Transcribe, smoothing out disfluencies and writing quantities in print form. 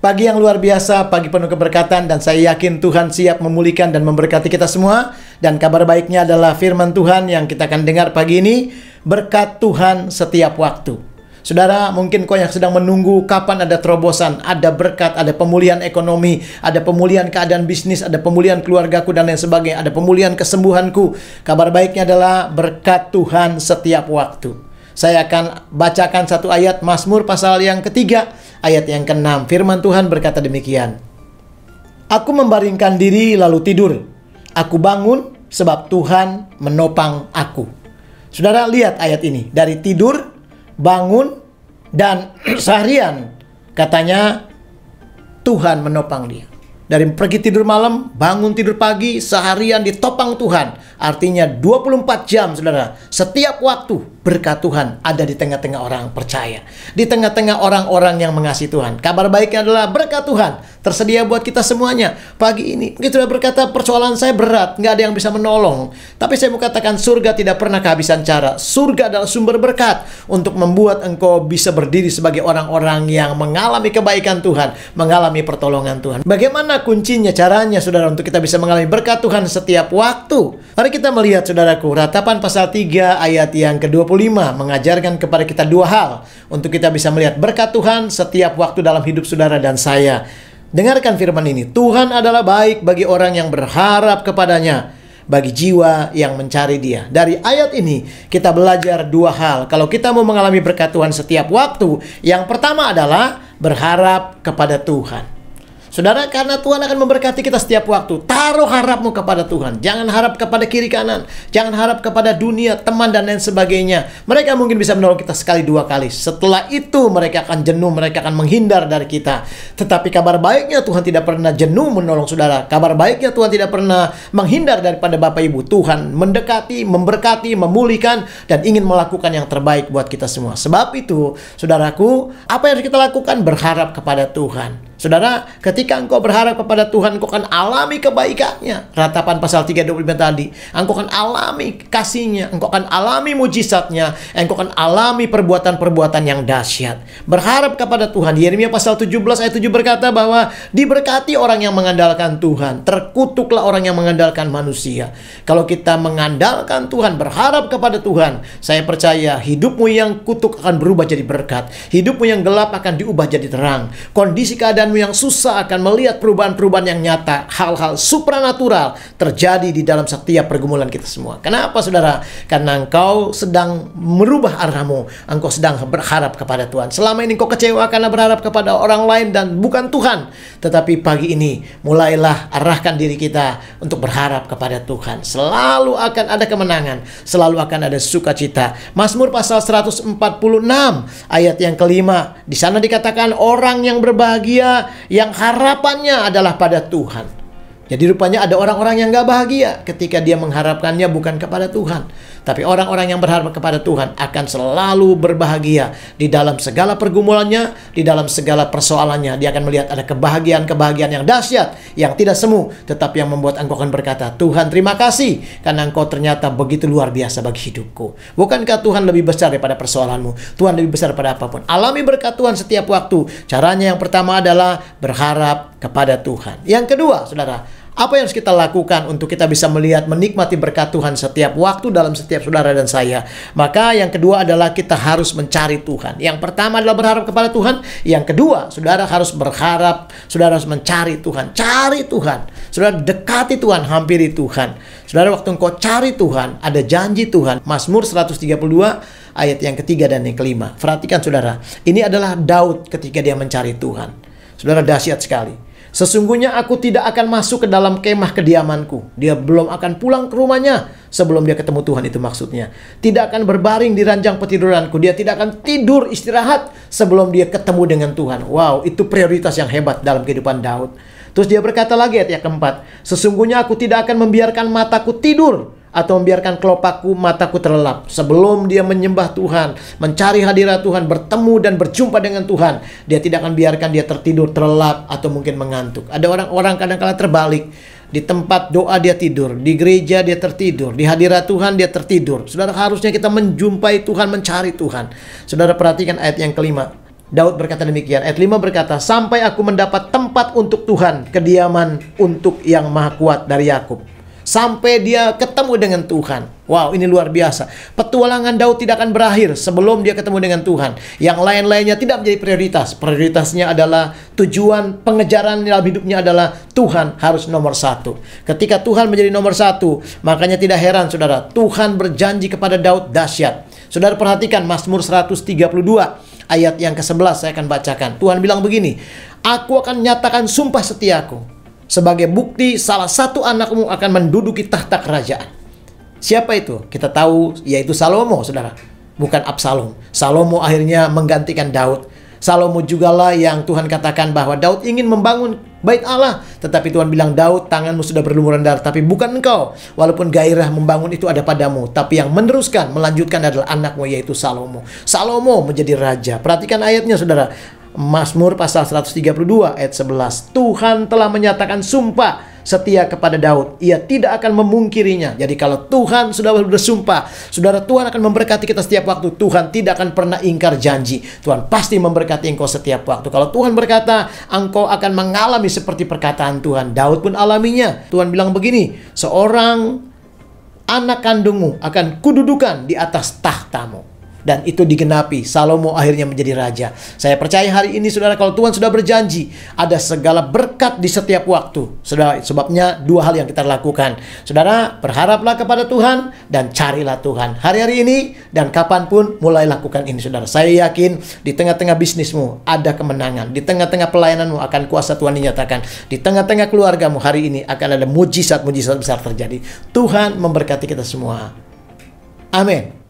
Pagi yang luar biasa, pagi penuh keberkatan, dan saya yakin Tuhan siap memulihkan dan memberkati kita semua. Dan kabar baiknya adalah firman Tuhan yang kita akan dengar pagi ini, berkat Tuhan setiap waktu. Saudara, mungkin kau yang sedang menunggu kapan ada terobosan, ada berkat, ada pemulihan ekonomi, ada pemulihan keadaan bisnis, ada pemulihan keluargaku dan lain sebagainya, ada pemulihan kesembuhanku. Kabar baiknya adalah berkat Tuhan setiap waktu. Saya akan bacakan satu ayat Mazmur pasal yang ketiga, ayat yang ke-6. Firman Tuhan berkata demikian. Aku membaringkan diri lalu tidur. Aku bangun sebab Tuhan menopang aku. Saudara, lihat ayat ini. Dari tidur, bangun, dan seharian katanya Tuhan menopang dia. Dari pergi tidur malam, bangun tidur pagi, seharian ditopang Tuhan. Artinya 24 jam, saudara. Setiap waktu berkat Tuhan ada di tengah-tengah orang percaya. Di tengah-tengah orang-orang yang mengasihi Tuhan. Kabar baiknya adalah berkat Tuhan tersedia buat kita semuanya. Pagi ini, kita sudah berkata persoalan saya berat, nggak ada yang bisa menolong. Tapi saya mau katakan surga tidak pernah kehabisan cara. Surga adalah sumber berkat untuk membuat engkau bisa berdiri sebagai orang-orang yang mengalami kebaikan Tuhan, mengalami pertolongan Tuhan. Bagaimana kuncinya, caranya, saudara, untuk kita bisa mengalami berkat Tuhan setiap waktu? Mari kita melihat, saudaraku, Ratapan pasal 3 ayat yang ke-25 mengajarkan kepada kita dua hal untuk kita bisa melihat berkat Tuhan setiap waktu dalam hidup saudara dan saya. Dengarkan firman ini. Tuhan adalah baik bagi orang yang berharap kepadanya, bagi jiwa yang mencari Dia. Dari ayat ini kita belajar dua hal. Kalau kita mau mengalami berkat Tuhan setiap waktu, yang pertama adalah berharap kepada Tuhan. Saudara, karena Tuhan akan memberkati kita setiap waktu. Taruh harapmu kepada Tuhan. Jangan harap kepada kiri kanan. Jangan harap kepada dunia, teman, dan lain sebagainya. Mereka mungkin bisa menolong kita sekali dua kali. Setelah itu mereka akan jenuh, mereka akan menghindar dari kita. Tetapi kabar baiknya Tuhan tidak pernah jenuh menolong saudara. Kabar baiknya Tuhan tidak pernah menghindar daripada Bapak Ibu. Tuhan mendekati, memberkati, memulihkan, dan ingin melakukan yang terbaik buat kita semua. Sebab itu, saudaraku, apa yang harus kita lakukan? Berharap kepada Tuhan. Saudara, ketika engkau berharap kepada Tuhan, engkau akan alami kebaikannya. Ratapan pasal 3:25 tadi. Engkau akan alami kasihnya, engkau akan alami mujizatnya, engkau akan alami perbuatan-perbuatan yang dahsyat. Berharap kepada Tuhan. Yeremia pasal 17 ayat 7 berkata bahwa diberkati orang yang mengandalkan Tuhan, terkutuklah orang yang mengandalkan manusia. Kalau kita mengandalkan Tuhan, berharap kepada Tuhan, saya percaya hidupmu yang kutuk akan berubah jadi berkat. Hidupmu yang gelap akan diubah jadi terang. Kondisi keadaan yang susah akan melihat perubahan-perubahan yang nyata. Hal-hal supranatural terjadi di dalam setiap pergumulan kita semua. Kenapa, saudara? Karena engkau sedang merubah arahmu. Engkau sedang berharap kepada Tuhan. Selama ini engkau kecewa karena berharap kepada orang lain dan bukan Tuhan. Tetapi pagi ini mulailah arahkan diri kita untuk berharap kepada Tuhan. Selalu akan ada kemenangan. Selalu akan ada sukacita. Mazmur pasal 146 ayat yang kelima. Di sana dikatakan orang yang berbahagia yang harapannya adalah pada Tuhan. Jadi rupanya ada orang-orang yang gak bahagia ketika dia mengharapkannya bukan kepada Tuhan. Tapi orang-orang yang berharap kepada Tuhan akan selalu berbahagia di dalam segala pergumulannya, di dalam segala persoalannya. Dia akan melihat ada kebahagiaan-kebahagiaan yang dahsyat, yang tidak semu, tetapi yang membuat engkau akan berkata, Tuhan terima kasih karena engkau ternyata begitu luar biasa bagi hidupku. Bukankah Tuhan lebih besar daripada persoalanmu? Tuhan lebih besar daripada apapun. Alami berkat Tuhan setiap waktu. Caranya yang pertama adalah berharap kepada Tuhan. Yang kedua, saudara, apa yang harus kita lakukan untuk kita bisa melihat, menikmati berkat Tuhan setiap waktu dalam setiap saudara dan saya? Maka yang kedua adalah kita harus mencari Tuhan. Yang pertama adalah berharap kepada Tuhan. Yang kedua, saudara harus berharap, saudara harus mencari Tuhan. Cari Tuhan. Saudara dekati Tuhan, hampiri Tuhan. Saudara, waktu engkau cari Tuhan, ada janji Tuhan. Mazmur 132 ayat yang ketiga dan yang kelima. Perhatikan, saudara. Ini adalah Daud ketika dia mencari Tuhan. Saudara, dahsyat sekali. Sesungguhnya aku tidak akan masuk ke dalam kemah kediamanku. Dia belum akan pulang ke rumahnya sebelum dia ketemu Tuhan, itu maksudnya. Tidak akan berbaring di ranjang petiduranku. Dia tidak akan tidur istirahat sebelum dia ketemu dengan Tuhan. Wow, itu prioritas yang hebat dalam kehidupan Daud. Terus dia berkata lagi ayat yang keempat. Sesungguhnya aku tidak akan membiarkan mataku tidur atau membiarkan kelopakku mataku terlelap sebelum dia menyembah Tuhan, mencari hadirat Tuhan, bertemu dan berjumpa dengan Tuhan. Dia tidak akan biarkan dia tertidur, terlelap, atau mungkin mengantuk. Ada orang-orang kadang-kala terbalik. Di tempat doa dia tidur, di gereja dia tertidur, di hadirat Tuhan dia tertidur. Saudara, harusnya kita menjumpai Tuhan, mencari Tuhan. Saudara, perhatikan ayat yang kelima. Daud berkata demikian. Ayat 5 berkata, sampai aku mendapat tempat untuk Tuhan, kediaman untuk yang maha kuat dari Yakub. Sampai dia ketemu dengan Tuhan. Wow, ini luar biasa. Petualangan Daud tidak akan berakhir sebelum dia ketemu dengan Tuhan. Yang lain-lainnya tidak menjadi prioritas. Prioritasnya adalah tujuan pengejaran dalam hidupnya adalah Tuhan harus nomor satu. Ketika Tuhan menjadi nomor satu, makanya tidak heran saudara, Tuhan berjanji kepada Daud dahsyat. Saudara perhatikan Mazmur 132 ayat yang ke-11 saya akan bacakan. Tuhan bilang begini, aku akan nyatakan sumpah setiaku. Sebagai bukti salah satu anakmu akan menduduki tahta kerajaan. Siapa itu? Kita tahu yaitu Salomo, saudara. Bukan Absalom. Salomo akhirnya menggantikan Daud. Salomo jugalah yang Tuhan katakan bahwa Daud ingin membangun bait Allah. Tetapi Tuhan bilang, Daud, tanganmu sudah berlumuran darah, tapi bukan engkau. Walaupun gairah membangun itu ada padamu, tapi yang meneruskan, melanjutkan adalah anakmu, yaitu Salomo. Salomo menjadi raja. Perhatikan ayatnya, saudara. Mazmur pasal 132 ayat 11. Tuhan telah menyatakan sumpah setia kepada Daud. Ia tidak akan memungkirinya. Jadi kalau Tuhan sudah bersumpah, saudara, Tuhan akan memberkati kita setiap waktu. Tuhan tidak akan pernah ingkar janji. Tuhan pasti memberkati engkau setiap waktu. Kalau Tuhan berkata, engkau akan mengalami seperti perkataan Tuhan. Daud pun alaminya. Tuhan bilang begini, seorang anak kandungmu akan kududukan di atas tahtamu. Dan itu digenapi. Salomo akhirnya menjadi raja. Saya percaya hari ini, saudara, kalau Tuhan sudah berjanji, ada segala berkat di setiap waktu. Saudara, sebabnya dua hal yang kita lakukan. Saudara, berharaplah kepada Tuhan dan carilah Tuhan. Hari-hari ini dan kapanpun mulai lakukan ini, saudara. Saya yakin di tengah-tengah bisnismu ada kemenangan. Di tengah-tengah pelayananmu akan kuasa Tuhan dinyatakan. Di tengah-tengah keluargamu hari ini akan ada mujizat-mujizat besar terjadi. Tuhan memberkati kita semua. Amin.